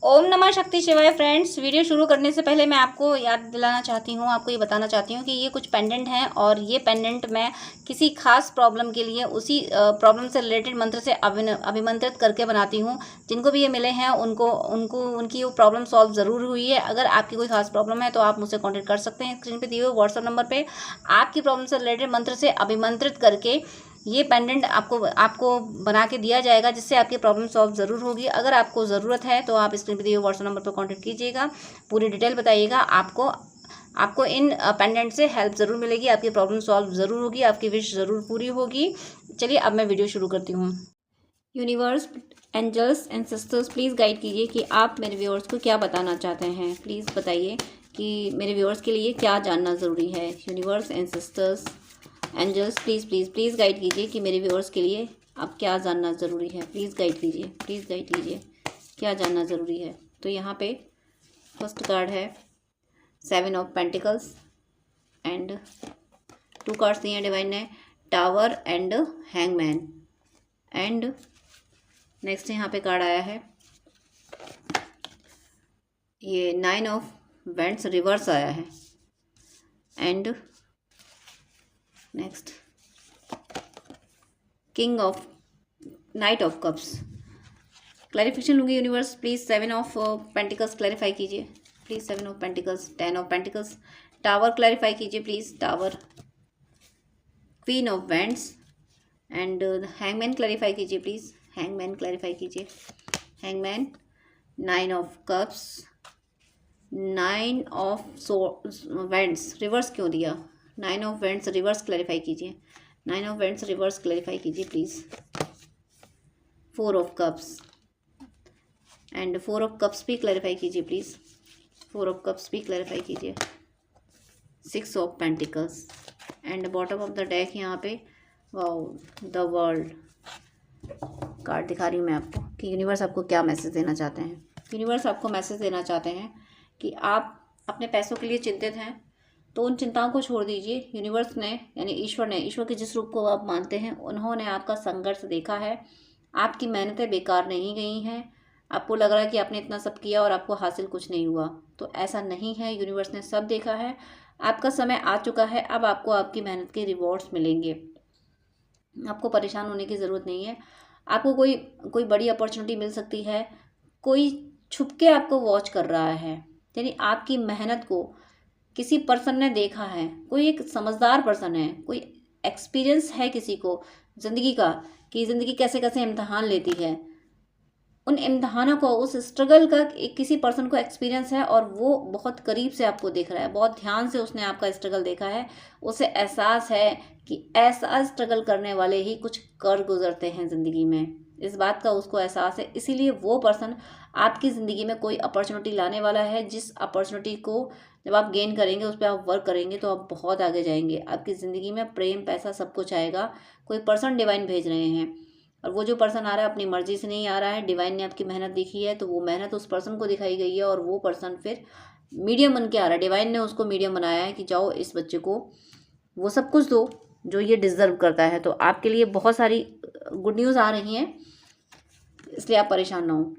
ओम नमः शक्ति शिवाय फ्रेंड्स। वीडियो शुरू करने से पहले मैं आपको याद दिलाना चाहती हूँ, आपको ये बताना चाहती हूँ कि ये कुछ पेंडेंट हैं और ये पेंडेंट मैं किसी खास प्रॉब्लम के लिए उसी प्रॉब्लम से रिलेटेड मंत्र से अभिमंत्रित करके बनाती हूँ। जिनको भी ये मिले हैं उनको उनको उनकी वो प्रॉब्लम सॉल्व ज़रूर हुई है। अगर आपकी कोई खास प्रॉब्लम है तो आप मुझसे कॉन्टेक्ट कर सकते हैं। स्क्रीन पर दिए हुए व्हाट्सअप नंबर पर आपकी प्रॉब्लम से रिलेटेड मंत्र से अभिमंत्रित करके ये पेंडेंट आपको आपको बना के दिया जाएगा, जिससे आपकी प्रॉब्लम सॉल्व ज़रूर होगी। अगर आपको ज़रूरत है तो आप स्क्रीन पर दिए हुए व्हाट्सएप नंबर पर कांटेक्ट कीजिएगा, पूरी डिटेल बताइएगा। आपको आपको इन पेंडेंट से हेल्प ज़रूर मिलेगी, आपकी प्रॉब्लम सॉल्व ज़रूर होगी, आपकी विश ज़रूर पूरी होगी। चलिए अब मैं वीडियो शुरू करती हूँ। Universe, angels and sisters, please guide कीजिए कि आप मेरे व्यूअर्स को क्या बताना चाहते हैं। प्लीज़ बताइए कि मेरे व्यूअर्स के लिए क्या जानना ज़रूरी है। Universe and sisters, angels, please please please guide कीजिए कि मेरे व्यूअर्स के लिए अब क्या जानना ज़रूरी है। प्लीज़ गाइड कीजिए, प्लीज़ गाइड कीजिए क्या जानना ज़रूरी है। तो यहाँ पे फर्स्ट कार्ड है 7 ऑफ पेंटिकल्स एंड 2 कार्ड्स दिए हैं डिवाइन ने, tower and hangman. And next यहाँ पे कार्ड आया है ये 9 ऑफ वेंट्स रिवर्स आया है। And next king of knight of cups. Clarification लूँगी universe, please 7 of pentacles clarify कीजिए। Please 7 of pentacles, 10 of pentacles, tower clarify कीजिए please, tower, queen of wands and hangman clarify कीजिए please, hangman clarify कीजिए, hangman, 9 of cups, 9 of wands reverse क्यों दिया, 9 of wands reverse clarify कीजिए, 9 of wands reverse clarify कीजिए please, 4 of cups and 4 of cups भी clarify कीजिए please, 4 of cups भी clarify कीजिए, 6 of pentacles and bottom of the deck यहाँ पे द वर्ल्ड कार्ड दिखा रही हूँ मैं आपको कि यूनिवर्स आपको क्या मैसेज देना चाहते हैं। यूनिवर्स आपको मैसेज देना चाहते हैं कि आप अपने पैसों के लिए चिंतित हैं, तो उन चिंताओं को छोड़ दीजिए। यूनिवर्स ने यानी ईश्वर ने, ईश्वर के जिस रूप को आप मानते हैं, उन्होंने आपका संघर्ष देखा है। आपकी मेहनतें बेकार नहीं गई हैं। आपको लग रहा है कि आपने इतना सब किया और आपको हासिल कुछ नहीं हुआ, तो ऐसा नहीं है। यूनिवर्स ने सब देखा है। आपका समय आ चुका है, अब आपको आपकी मेहनत के रिवॉर्ड्स मिलेंगे। आपको परेशान होने की ज़रूरत नहीं है। आपको कोई कोई बड़ी अपॉर्चुनिटी मिल सकती है। कोई छुप के आपको वॉच कर रहा है, यानी आपकी मेहनत को किसी पर्सन ने देखा है। कोई एक समझदार पर्सन है, कोई एक्सपीरियंस है किसी को ज़िंदगी का, कि ज़िंदगी कैसे कैसे इम्तहान लेती है। उन इम्तहानों को, उस स्ट्रगल का एक किसी पर्सन को एक्सपीरियंस है और वो बहुत करीब से आपको देख रहा है, बहुत ध्यान से उसने आपका स्ट्रगल देखा है। उसे एहसास है कि ऐसा स्ट्रगल करने वाले ही कुछ कर गुजरते हैं ज़िंदगी में। इस बात का उसको एहसास है, इसीलिए वो पर्सन आपकी ज़िंदगी में कोई अपॉर्चुनिटी लाने वाला है, जिस अपॉर्चुनिटी को जब आप गेन करेंगे, उस पर आप वर्क करेंगे, तो आप बहुत आगे जाएंगे। आपकी ज़िंदगी में प्रेम, पैसा सब कुछ आएगा। कोई पर्सन डिवाइन भेज रहे हैं, और वो जो पर्सन आ रहा है अपनी मर्जी से नहीं आ रहा है। डिवाइन ने आपकी मेहनत देखी है, तो वो मेहनत उस पर्सन को दिखाई गई है, और वो पर्सन फिर मीडियम बन के आ रहा है। डिवाइन ने उसको मीडियम बनाया है कि जाओ इस बच्चे को वो सब कुछ दो जो ये डिज़र्व करता है। तो आपके लिए बहुत सारी गुड न्यूज़ आ रही हैं, इसलिए आप परेशान ना हो।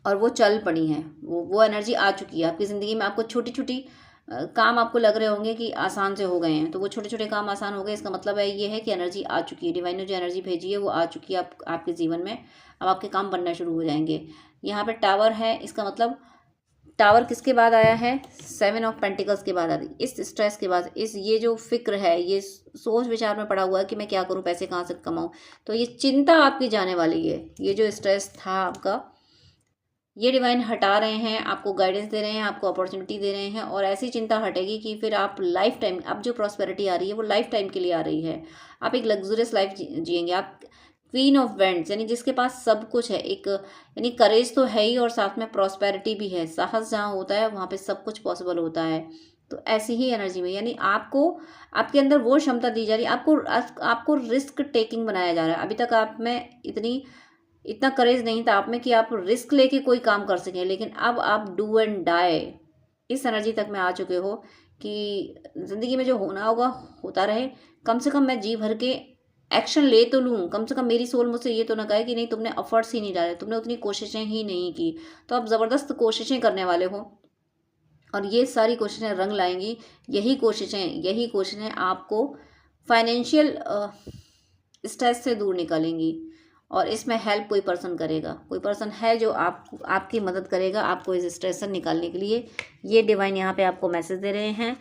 और वो चल पड़ी हैं, वो एनर्जी आ चुकी है आपकी ज़िंदगी में। आपको छोटी छोटी काम आपको लग रहे होंगे कि आसान से हो गए हैं, तो वो छोटे छोटे काम आसान हो गए। इसका मतलब है ये है कि एनर्जी आ चुकी है। डिवाइन ने जो एनर्जी भेजी है वो आ चुकी है आपके जीवन में। अब आपके काम बनना शुरू हो जाएंगे। यहाँ पे टावर है, इसका मतलब टावर किसके बाद आया है? 7 ऑफ पेंटिकल्स के बाद आ रही। इस स्ट्रेस के बाद, इस ये जो फिक्र है, ये सोच विचार में पड़ा हुआ है कि मैं क्या करूँ, पैसे कहाँ से कमाऊँ, तो ये चिंता आपकी जाने वाली है। ये जो स्ट्रेस था आपका, ये डिवाइन हटा रहे हैं, आपको गाइडेंस दे रहे हैं, आपको अपॉर्चुनिटी दे रहे हैं, और ऐसी चिंता हटेगी कि फिर आप लाइफ टाइम, अब जो प्रॉस्पेरिटी आ रही है वो लाइफ टाइम के लिए आ रही है। आप एक लग्जरियस लाइफ जिएंगे। आप क्वीन ऑफ वेंट्स, यानी जिसके पास सब कुछ है, एक यानी करेज तो है ही, और साथ में प्रॉस्पेरिटी भी है। साहस जहाँ होता है वहाँ पे सब कुछ पॉसिबल होता है। तो ऐसी ही एनर्जी में, यानी आपको आपके अंदर वो क्षमता दी जा रही है। आपको रिस्क टेकिंग बनाया जा रहा है। अभी तक आप में इतना करेज नहीं था आप में कि आप रिस्क लेके कोई काम कर सकें, लेकिन अब आप डू एंड डाई इस एनर्जी तक में आ चुके हो कि ज़िंदगी में जो होना होगा होता रहे। कम से कम मैं जी भर के एक्शन ले तो लूँ, कम से कम मेरी सोल मुझसे ये तो ना कहे कि नहीं तुमने एफर्ट्स ही नहीं डाले, तुमने उतनी कोशिशें ही नहीं की। तो आप ज़बरदस्त कोशिशें करने वाले हो और ये सारी कोशिशें रंग लाएंगी। यही कोशिशें आपको फाइनेंशियल स्ट्रेस से दूर निकालेंगी। और इसमें हेल्प कोई पर्सन करेगा, कोई पर्सन है जो आपकी मदद करेगा आपको इस स्ट्रेस से निकालने के लिए। ये डिवाइन यहाँ पे आपको मैसेज दे रहे हैं।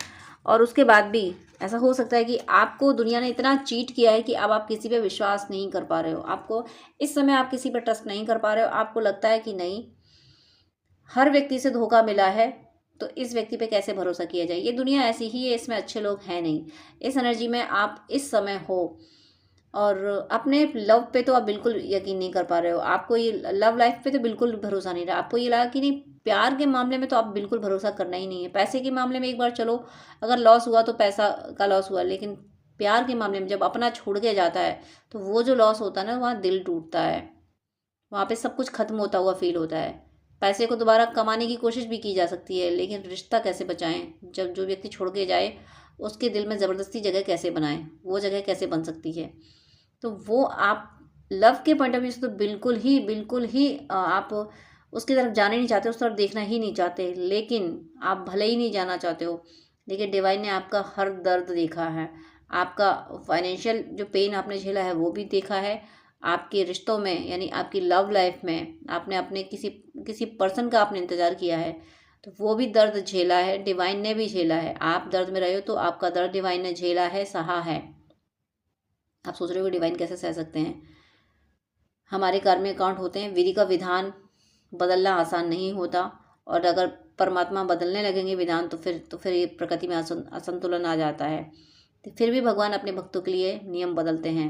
और उसके बाद भी ऐसा हो सकता है कि आपको दुनिया ने इतना चीट किया है कि अब आप किसी पे विश्वास नहीं कर पा रहे हो। आपको इस समय आप किसी पर ट्रस्ट नहीं कर पा रहे हो। आपको लगता है कि नहीं, हर व्यक्ति से धोखा मिला है, तो इस व्यक्ति पे कैसे भरोसा किया जाए। ये दुनिया ऐसी ही है, इसमें अच्छे लोग हैं नहीं। इस एनर्जी में आप इस समय हो। और अपने लव पे तो आप बिल्कुल यकीन नहीं कर पा रहे हो। आपको ये लव लाइफ पे तो बिल्कुल भरोसा नहीं रहा। आपको ये लगा कि नहीं, प्यार के मामले में तो आप बिल्कुल भरोसा करना ही नहीं है। पैसे के मामले में एक बार चलो अगर लॉस हुआ तो पैसा का लॉस हुआ, लेकिन प्यार के मामले में जब अपना छोड़ के जाता है तो वो जो लॉस होता है ना, वहाँ दिल टूटता है, वहाँ पे सब कुछ खत्म होता हुआ फील होता है। पैसे को दोबारा कमाने की कोशिश भी की जा सकती है, लेकिन रिश्ता कैसे बचाएं। जब जो व्यक्ति छोड़ के जाए उसके दिल में ज़बरदस्ती जगह कैसे बनाएं, वो जगह कैसे बन सकती है। तो वो आप लव के पॉइंट ऑफ व्यू से तो बिल्कुल ही आप उसकी तरफ जाने नहीं चाहते, उस तरफ देखना ही नहीं चाहते। लेकिन आप भले ही नहीं जाना चाहते हो, लेकिन डिवाइन ने आपका हर दर्द देखा है। आपका फाइनेंशियल जो पेन आपने झेला है वो भी देखा है। आपके रिश्तों में यानी आपकी लव लाइफ में आपने अपने किसी पर्सन का आपने इंतज़ार किया है, तो वो भी दर्द झेला है, डिवाइन ने भी झेला है। आप दर्द में रहे हो तो आपका दर्द डिवाइन ने झेला है, सहा है। आप सोच रहे हो डिवाइन कैसे सह सकते हैं। हमारे कार्मिक अकाउंट होते हैं, विधि का विधान बदलना आसान नहीं होता। और अगर परमात्मा बदलने लगेंगे विधान तो फिर ये प्रकृति में असंतुलन आ जाता है। तो फिर भी भगवान अपने भक्तों के लिए नियम बदलते हैं।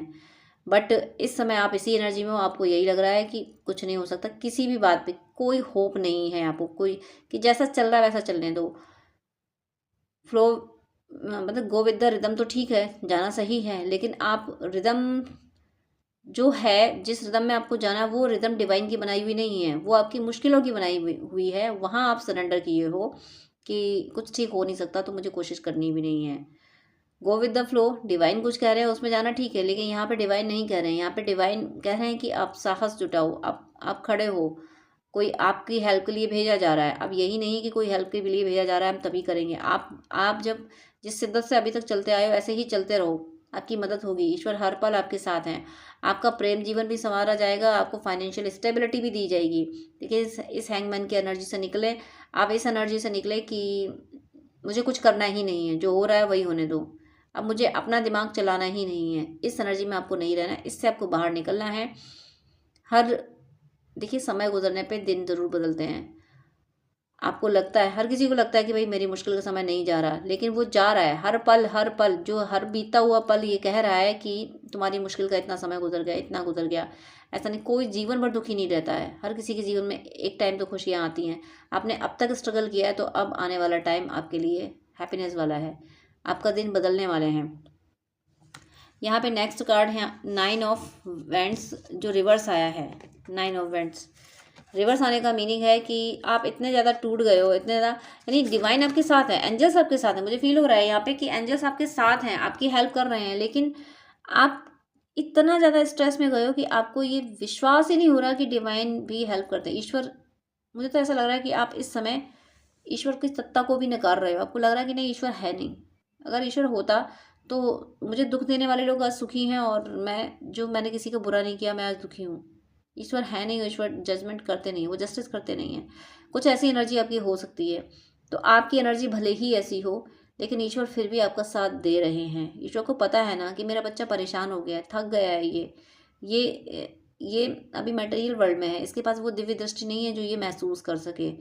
बट इस समय आप इसी एनर्जी में हो, आपको यही लग रहा है कि कुछ नहीं हो सकता, किसी भी बात पे कोई होप नहीं है आपको, कोई कि जैसा चल रहा है वैसा चलने दो। फ्लो मतलब गो विद द रिदम तो ठीक है, जाना सही है, लेकिन आप रिदम जो है, जिस रिदम में आपको जाना है वो रिदम डिवाइन की बनाई हुई नहीं है, वो आपकी मुश्किलों की बनाई हुई है। वहाँ आप सरेंडर किए हो कि कुछ ठीक हो नहीं सकता तो मुझे कोशिश करनी भी नहीं है। Go with the flow, divine कुछ कह रहे हैं उसमें जाना ठीक है, लेकिन यहाँ पे डिवाइन नहीं कह रहे हैं। यहाँ पे डिवाइन कह रहे हैं कि आप साहस जुटाओ, आप खड़े हो, कोई आपकी हेल्प के लिए भेजा जा रहा है। अब यही नहीं कि कोई हेल्प के लिए भेजा जा रहा है हम तभी करेंगे। आप जब जिस शिद्दत से अभी तक चलते आए हो ऐसे ही चलते रहो, आपकी मदद होगी। ईश्वर हर पल आपके साथ हैं। आपका प्रेम जीवन भी संवारा जाएगा, आपको फाइनेंशियल स्टेबिलिटी भी दी जाएगी। देखिए इस हैंगमैन की एनर्जी से निकले, आप इस एनर्जी से निकले कि मुझे कुछ करना ही नहीं है, जो हो रहा है वही होने दो, अब मुझे अपना दिमाग चलाना ही नहीं है। इस एनर्जी में आपको नहीं रहना है, इससे आपको बाहर निकलना है। हर देखिए समय गुजरने पे दिन ज़रूर बदलते हैं। आपको लगता है, हर किसी को लगता है कि भाई मेरी मुश्किल का समय नहीं जा रहा, लेकिन वो जा रहा है। हर पल जो हर बीता हुआ पल ये कह रहा है कि तुम्हारी मुश्किल का इतना समय गुजर गया, इतना गुजर गया। ऐसा नहीं, कोई जीवन भर दुखी नहीं रहता है। हर किसी के जीवन में एक टाइम तो खुशियाँ आती हैं। आपने अब तक स्ट्रगल किया है तो अब आने वाला टाइम आपके लिए हैप्पीनेस वाला है। आपका दिन बदलने वाले हैं। यहाँ पे नेक्स्ट कार्ड है 9 ऑफ वेंट्स जो रिवर्स आया है। 9 ऑफ वेंट्स रिवर्स आने का मीनिंग है कि आप इतने ज़्यादा टूट गए हो, इतने ज़्यादा, यानी डिवाइन आपके साथ है, एंजल्स आपके साथ है। मुझे फील हो रहा है यहाँ पे कि एंजल्स आपके साथ हैं, आपकी हेल्प कर रहे हैं, लेकिन आप इतना ज़्यादा स्ट्रेस में गए हो कि आपको ये विश्वास ही नहीं हो रहा कि डिवाइन भी हेल्प करते हैं। ईश्वर, मुझे तो ऐसा लग रहा है कि आप इस समय ईश्वर की सत्ता को भी नकार रहे हो। आपको लग रहा है कि नहीं ईश्वर है नहीं। अगर ईश्वर होता तो मुझे दुख देने वाले लोग आज सुखी हैं, और मैंने किसी का बुरा नहीं किया मैं आज दुखी हूँ। ईश्वर है नहीं, ईश्वर जजमेंट करते नहीं, वो जस्टिस करते नहीं हैं। कुछ ऐसी एनर्जी आपकी हो सकती है। तो आपकी एनर्जी भले ही ऐसी हो, लेकिन ईश्वर फिर भी आपका साथ दे रहे हैं। ईश्वर को पता है ना कि मेरा बच्चा परेशान हो गया है, थक गया है, ये अभी मटेरियल वर्ल्ड में है, इसके पास वो दिव्य दृष्टि नहीं है जो ये महसूस कर सके।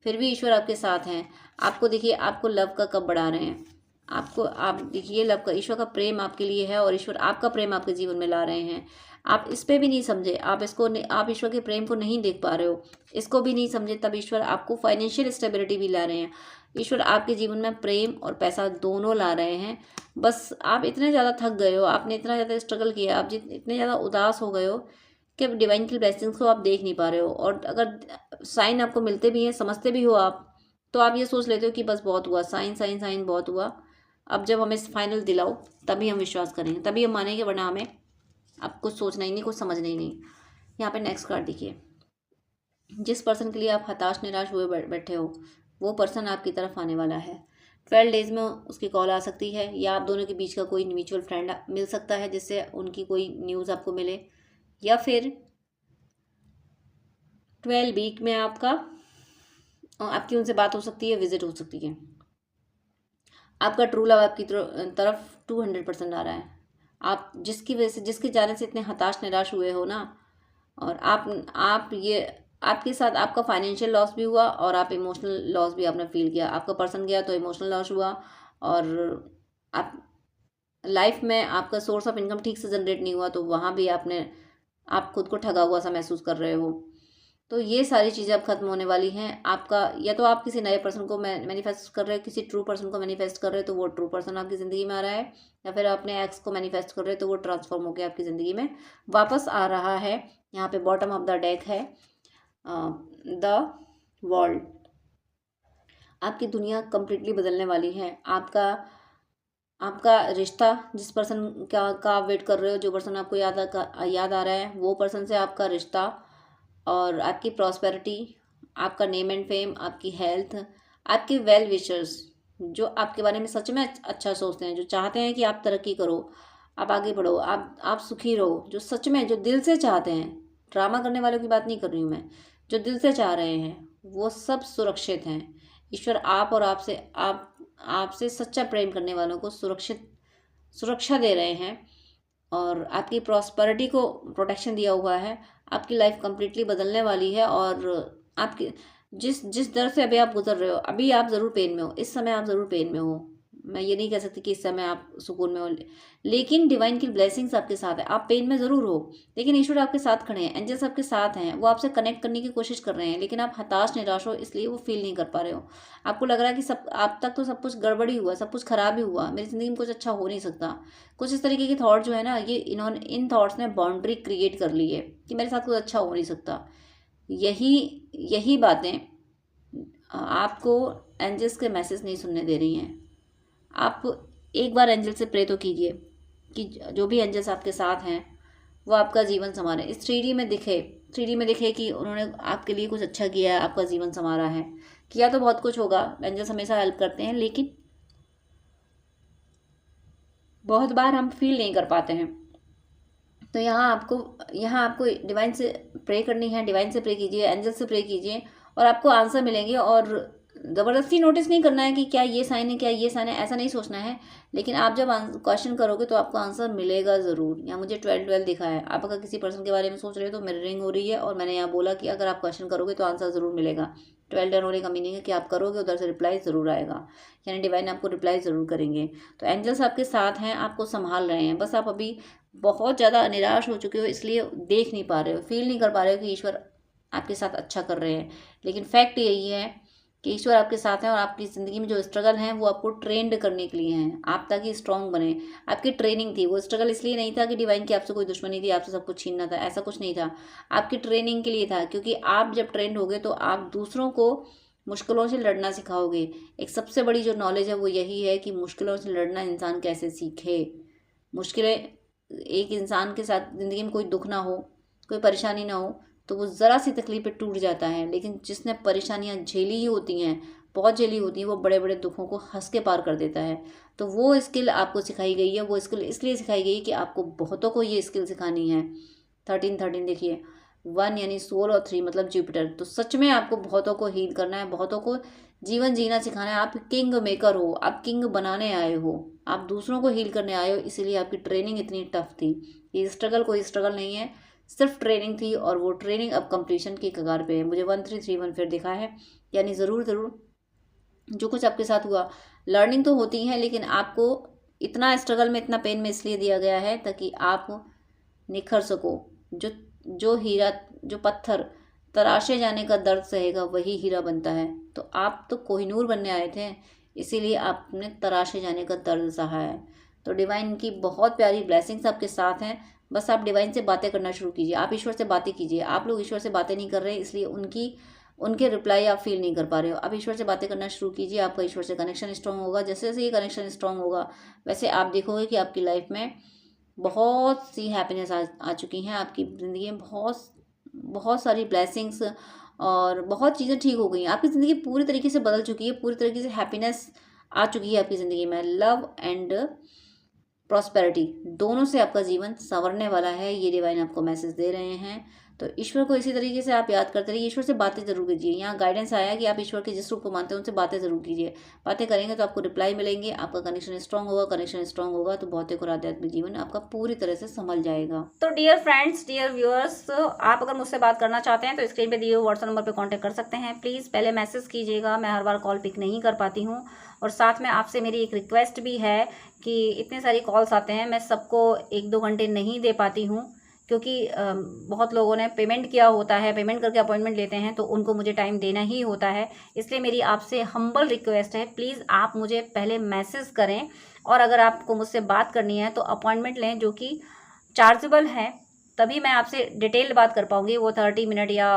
फिर भी ईश्वर आपके साथ हैं। आपको देखिए, आपको लव का कप बढ़ा रहे हैं। आप देखिए लव का, ईश्वर का प्रेम आपके लिए है, और ईश्वर आपका प्रेम आपके जीवन में ला रहे हैं। आप इस पे भी नहीं समझे, आप ईश्वर के प्रेम को नहीं देख पा रहे हो, इसको भी नहीं समझे, तब ईश्वर आपको फाइनेंशियल स्टेबिलिटी भी ला रहे हैं। ईश्वर आपके जीवन में प्रेम और पैसा दोनों ला रहे हैं। बस आप इतने ज़्यादा थक गए हो, आपने इतना ज़्यादा स्ट्रगल किया, आप इतने ज़्यादा उदास हो गए हो कि अब डिवाइन की ब्लेसिंग्स को आप देख नहीं पा रहे हो। और अगर साइन आपको मिलते भी हैं, समझते भी हो आप, तो आप ये सोच लेते हो कि बस बहुत हुआ, साइन साइन बहुत हुआ, अब जब हमें फाइनल दिलाओ तभी हम विश्वास करेंगे, तभी हम मानेंगे, वरना हमें आप कुछ सोचना ही नहीं, कुछ समझना ही नहीं। यहाँ पे नेक्स्ट कार्ड देखिए, जिस पर्सन के लिए आप हताश निराश हुए बैठे हो, वो पर्सन आपकी तरफ आने वाला है। 12 डेज में उसकी कॉल आ सकती है, या आप दोनों के बीच का कोई म्यूचुअल फ्रेंड मिल सकता है जिससे उनकी कोई न्यूज़ आपको मिले, या फिर 12 वीक में आपकी उनसे बात हो सकती है, विजिट हो सकती है। आपका ट्रू लव आपकी तरफ 200% आ रहा है। आप जिसकी वजह से, जिसके जाने से इतने हताश निराश हुए हो ना, और आप ये आपके साथ आपका फाइनेंशियल लॉस भी हुआ और आप इमोशनल लॉस भी आपने फील किया। आपका पर्सन गया तो इमोशनल लॉस हुआ, और आप लाइफ में आपका सोर्स ऑफ इनकम ठीक से जनरेट नहीं हुआ, तो वहाँ भी आप खुद को ठगा हुआ सा महसूस कर रहे हो। तो ये सारी चीज़ें अब खत्म होने वाली हैं। आपका, या तो आप किसी नए पर्सन को मैनिफेस्ट कर रहे हो, किसी ट्रू पर्सन को मैनिफेस्ट कर रहे हो तो वो ट्रू पर्सन आपकी ज़िंदगी में आ रहा है, या फिर अपने एक्स को मैनिफेस्ट कर रहे हो तो वो ट्रांसफॉर्म होकर आपकी ज़िंदगी में वापस आ रहा है। यहाँ पे बॉटम ऑफ द डेक है द वर्ल्ड। आपकी दुनिया कंप्लीटली बदलने वाली है। आपका आपका रिश्ता, जिस पर्सन का आप वेट कर रहे हो, जो पर्सन आपको याद आ रहा है, वो पर्सन से आपका रिश्ता, और आपकी प्रॉस्पेरिटी, आपका नेम एंड फेम, आपकी हेल्थ, आपके वेल विशर्स जो आपके बारे में सच में अच्छा सोचते हैं, जो चाहते हैं कि आप तरक्की करो, आप आगे बढ़ो, आप सुखी रहो, जो सच में, जो दिल से चाहते हैं, ड्रामा करने वालों की बात नहीं कर रही हूँ मैं, जो दिल से चाह रहे हैं, वो सब सुरक्षित हैं। ईश्वर आप और आपसे सच्चा प्रेम करने वालों को सुरक्षा दे रहे हैं, और आपकी प्रॉस्पेरिटी को प्रोटेक्शन दिया हुआ है। आपकी लाइफ कंप्लीटली बदलने वाली है, और आपकी जिस जिस दर से अभी आप गुजर रहे हो, अभी आप ज़रूर पेन में हो, इस समय आप ज़रूर पेन में हो। मैं ये नहीं कह सकती कि इस समय आप सुकून में हो, लेकिन डिवाइन की ब्लेसिंग्स आपके साथ है। आप पेन में ज़रूर हो, लेकिन ईश्वर आपके साथ खड़े हैं, एंजल्स आपके साथ हैं, वो आपसे कनेक्ट करने की कोशिश कर रहे हैं, लेकिन आप हताश निराश हो, इसलिए वो फील नहीं कर पा रहे हो। आपको लग रहा है कि सब आप तक तो सब कुछ गड़बड़ी हुआ, सब कुछ खराब ही हुआ, मेरी ज़िंदगी में कुछ अच्छा हो नहीं सकता। कुछ इस तरीके के थॉट जो है ना, ये इन थॉट्स ने बाउंड्री क्रिएट कर ली है कि मेरे साथ कुछ अच्छा हो नहीं सकता। यही यही बातें आपको एंजल्स के मैसेज नहीं सुनने दे रही हैं। आप एक बार एंजल से प्रे तो कीजिए कि जो भी एंजल्स आपके साथ हैं वो आपका जीवन संवारे। इस 3D में दिखे कि उन्होंने आपके लिए कुछ अच्छा किया है, आपका जीवन संवारा है। किया तो बहुत कुछ होगा, एंजल्स हमेशा हेल्प करते हैं, लेकिन बहुत बार हम फील नहीं कर पाते हैं। तो यहाँ आपको डिवाइन से प्रे करनी है, डिवाइन से प्रे कीजिए, एंजल से प्रे कीजिए, और आपको आंसर मिलेंगे। और ज़बरदस्ती नोटिस नहीं करना है कि क्या ये साइन है, क्या ये साइन है, ऐसा नहीं सोचना है। लेकिन आप जब क्वेश्चन करोगे तो आपको आंसर मिलेगा ज़रूर। यहाँ मुझे 12 दिखा है। आप अगर किसी पर्सन के बारे में सोच रहे हो तो मिररिंग हो रही है, और मैंने यहाँ बोला कि अगर आप क्वेश्चन करोगे तो आंसर ज़रूर मिलेगा। 12 होने का मीनिंग है कि आप करोगे, उधर से रिप्लाई ज़रूर आएगा, यानी डिवाइन आपको रिप्लाई ज़रूर करेंगे। तो एंजल्स आपके साथ हैं, आपको संभाल रहे हैं। बस आप अभी बहुत ज़्यादा निराश हो चुके हो, इसलिए देख नहीं पा रहे हो, फील नहीं कर पा रहे हो कि ईश्वर आपके साथ अच्छा कर रहे हैं। लेकिन फैक्ट यही है कि ईश्वर आपके साथ हैं, और आपकी ज़िंदगी में जो स्ट्रगल हैं वो आपको ट्रेंड करने के लिए हैं, आप ताकि स्ट्रांग बने। आपकी ट्रेनिंग थी, वो स्ट्रगल इसलिए नहीं था कि डिवाइन की आपसे कोई दुश्मनी थी, आपसे सब कुछ छीनना था, ऐसा कुछ नहीं था। आपकी ट्रेनिंग के लिए था, क्योंकि आप जब ट्रेंड होगे तो आप दूसरों को मुश्किलों से लड़ना सिखाओगे। एक सबसे बड़ी जो नॉलेज है वो यही है कि मुश्किलों से लड़ना इंसान कैसे सीखे। मुश्किलें, एक इंसान के साथ ज़िंदगी में कोई दुख ना हो, कोई परेशानी ना हो, तो वो ज़रा सी तकलीफ पे टूट जाता है। लेकिन जिसने परेशानियाँ झेली ही होती हैं, बहुत झेली होती हैं, वो बड़े बड़े दुखों को हंस के पार कर देता है। तो वो स्किल आपको सिखाई गई है। वो स्किल इसलिए सिखाई गई कि आपको बहुतों को ये स्किल सिखानी है। 13 देखिए, 1 यानी सोल, और 3 मतलब जुपिटर। तो सच में आपको बहुतों को हील करना है, बहुतों को जीवन जीना सिखाना है। आप किंग मेकर हो, आप किंग बनाने आए हो, आप दूसरों को हील करने आए हो। इसीलिए आपकी ट्रेनिंग इतनी टफ थी। ये स्ट्रगल कोई स्ट्रगल नहीं है, सिर्फ ट्रेनिंग थी, और वो ट्रेनिंग अब कंप्लीशन की कगार पे है। मुझे 1331 फिर दिखा है, यानी ज़रूर ज़रूर जो कुछ आपके साथ हुआ, लर्निंग तो होती है, लेकिन आपको इतना स्ट्रगल में, इतना पेन में इसलिए दिया गया है ताकि आप निखर सको। जो जो हीरा, जो पत्थर तराशे जाने का दर्द सहेगा वही हीरा बनता है। तो आप तो कोहिनूर बनने आए थे, इसीलिए आपने तराशे जाने का दर्द सहा है। तो डिवाइन की बहुत प्यारी ब्लेसिंग्स आपके साथ हैं। बस आप डिवाइन से बातें करना शुरू कीजिए, आप ईश्वर से बातें कीजिए। आप लोग ईश्वर से बातें नहीं कर रहे, इसलिए उनके रिप्लाई आप फील नहीं कर पा रहे हो। आप ईश्वर से बातें करना शुरू कीजिए, आपका ईश्वर से कनेक्शन स्ट्रांग होगा। जैसे जैसे ये कनेक्शन स्ट्रांग होगा, वैसे आप देखोगे कि आपकी लाइफ में बहुत सी हैप्पीनेस आ चुकी हैं आपकी ज़िंदगी में, बहुत बहुत सारी ब्लेसिंग्स और बहुत चीज़ें ठीक हो गई हैं। आपकी ज़िंदगी पूरी तरीके से बदल चुकी है, पूरी तरीके से हैप्पीनेस आ चुकी है आपकी ज़िंदगी में। लव एंड प्रॉस्पेरिटी दोनों से आपका जीवन संवरने वाला है, ये डिवाइन आपको मैसेज दे रहे हैं। तो ईश्वर को इसी तरीके से आप याद करते रहिए, ईश्वर से बातें जरूर कीजिए। यहाँ गाइडेंस आया है कि आप ईश्वर के जिस रूप को मानते हैं उनसे बातें जरूर कीजिए। बातें करेंगे तो आपको रिप्लाई मिलेंगे, आपका कनेक्शन स्ट्रांग होगा, कनेक्शन स्ट्रांग होगा तो भौतिक और आध्यात्मिक जीवन आपका पूरी तरह से संभल जाएगा। तो डियर फ्रेंड्स, डियर व्यूअर्स, आप अगर मुझसे बात करना चाहते हैं तो स्क्रीन पे दिए हुए व्हाट्सएप नंबर पर कॉन्टैक्ट कर सकते हैं। प्लीज़ पहले मैसेज कीजिएगा, मैं हर बार कॉल पिक नहीं कर पाती हूँ। और साथ में आपसे मेरी एक रिक्वेस्ट भी है कि इतने सारी कॉल्स आते हैं, मैं सबको 1-2 घंटे नहीं दे पाती हूँ, क्योंकि बहुत लोगों ने पेमेंट किया होता है, पेमेंट करके अपॉइंटमेंट लेते हैं, तो उनको मुझे टाइम देना ही होता है। इसलिए मेरी आपसे हम्बल रिक्वेस्ट है, प्लीज़ आप मुझे पहले मैसेज करें, और अगर आपको मुझसे बात करनी है तो अपॉइंटमेंट लें जो कि चार्जेबल है, तभी मैं आपसे डिटेल बात कर पाऊँगी। वो 30 मिनट या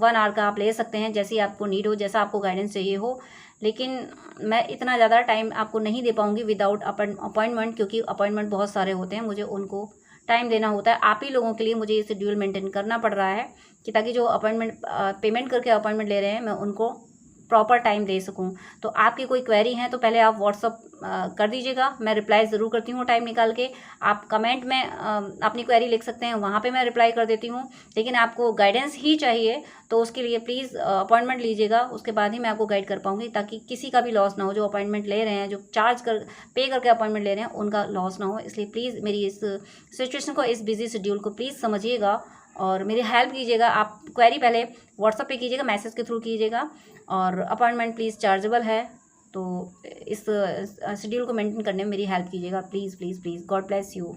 1 आवर का आप ले सकते हैं, जैसी आपको नीड हो, जैसा आपको गाइडेंस चाहिए हो। लेकिन मैं इतना ज़्यादा टाइम आपको नहीं दे पाऊँगी विदाउट अपॉइंटमेंट, क्योंकि अपॉइंटमेंट बहुत सारे होते हैं, मुझे उनको टाइम देना होता है। आप ही लोगों के लिए मुझे ये शेड्यूल मेंटेन करना पड़ रहा है कि ताकि जो अपॉइंटमेंट पेमेंट करके अपॉइंटमेंट ले रहे हैं, मैं उनको प्रॉपर टाइम दे सकूं। तो आपकी कोई क्वेरी है तो पहले आप व्हाट्सअप कर दीजिएगा, मैं रिप्लाई ज़रूर करती हूँ टाइम निकाल के। आप कमेंट में अपनी क्वेरी लिख सकते हैं, वहाँ पे मैं रिप्लाई कर देती हूँ। लेकिन आपको गाइडेंस ही चाहिए तो उसके लिए प्लीज़ अपॉइंटमेंट लीजिएगा, उसके बाद ही मैं आपको गाइड कर पाऊँगी, ताकि किसी का भी लॉस ना हो। जो अपॉइंटमेंट ले रहे हैं, जो पे करके अपॉइंटमेंट ले रहे हैं, उनका लॉस ना हो। इसलिए प्लीज़ मेरी इस सिचुएशन को, इस बिजी शेड्यूल को प्लीज़ समझिएगा और मेरी हेल्प कीजिएगा। आप क्वेरी पहले व्हाट्सएप पे कीजिएगा, मैसेज के थ्रू कीजिएगा, और अपॉइंटमेंट प्लीज़ चार्जेबल है। तो इस शेड्यूल को मेंटेन करने में मेरी हेल्प कीजिएगा, please please please. God bless you.